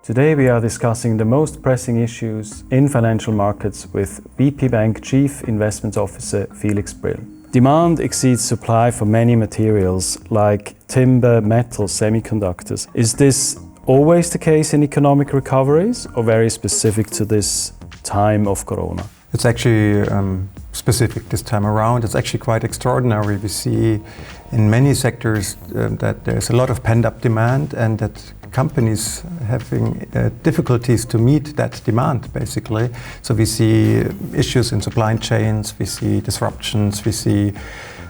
Today we are discussing the most pressing issues in financial markets with BP Bank Chief Investment Officer Felix Brill. Demand exceeds supply for many materials like timber, metals, semiconductors. Is this always the case in economic recoveries or very specific to this time of Corona? It's actually specific this time around. It's actually quite extraordinary. We see in many sectors that there's a lot of pent-up demand and that companies having difficulties to meet that demand, basically. So we see issues in supply chains, we see disruptions, we see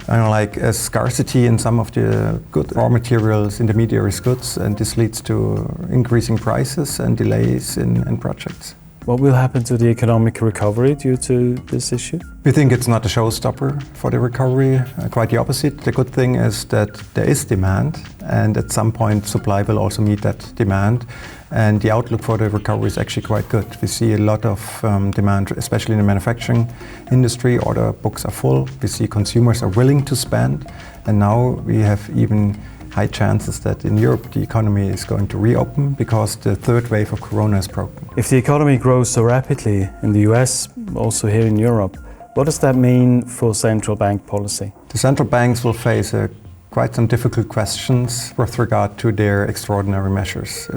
like a scarcity in some of the good raw materials, intermediaries goods, and this leads to increasing prices and delays in projects. What will happen to the economic recovery due to this issue? We think it's not a showstopper for the recovery, quite the opposite. The good thing is that there is demand, and at some point supply will also meet that demand, and the outlook for the recovery is actually quite good. We see a lot of demand, especially in the manufacturing industry. Order books are full. We see consumers are willing to spend, and now we have even high chances that in Europe the economy is going to reopen because the third wave of Corona is broken. If the economy grows so rapidly in the US, also here in Europe, what does that mean for central bank policy? The central banks will face quite some difficult questions with regard to their extraordinary measures,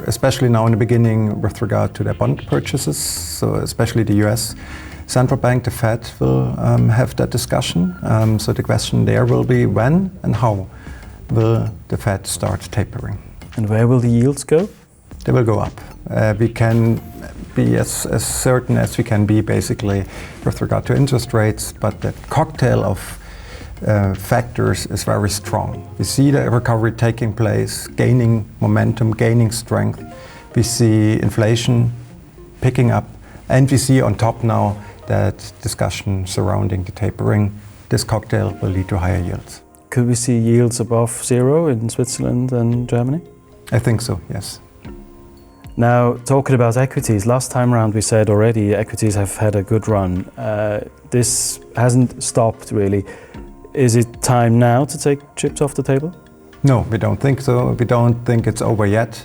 especially now in the beginning with regard to their bond purchases, so especially the US central bank, the Fed, will have that discussion. So the question there will be when and how will the Fed start tapering. And where will the yields go? They will go up. We can be as certain as we can be, basically, with regard to interest rates, but the cocktail of factors is very strong. We see the recovery taking place, gaining momentum, gaining strength. We see inflation picking up, and we see on top now that discussion surrounding the tapering. This cocktail will lead to higher yields. Could we see yields above zero in Switzerland and Germany? I think so, yes. Now, talking about equities, last time around we said already equities have had a good run. This hasn't stopped really. Is it time now to take chips off the table? No, we don't think so. We don't think it's over yet.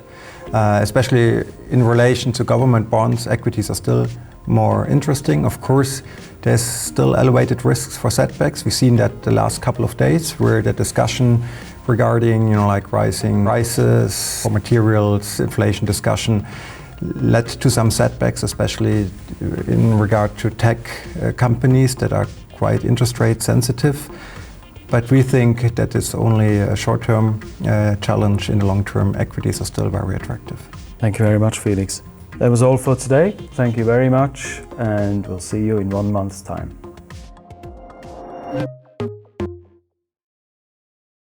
Especially in relation to government bonds, equities are still more interesting. Of course, there's still elevated risks for setbacks. We've seen that the last couple of days where the discussion regarding, like rising prices for materials, inflation discussion led to some setbacks, especially in regard to tech companies that are quite interest rate sensitive. But we think that it's only a short-term challenge. In the long term, equities are still very attractive. Thank you very much, Felix. That was all for today. Thank you very much, and we'll see you in 1 month's time.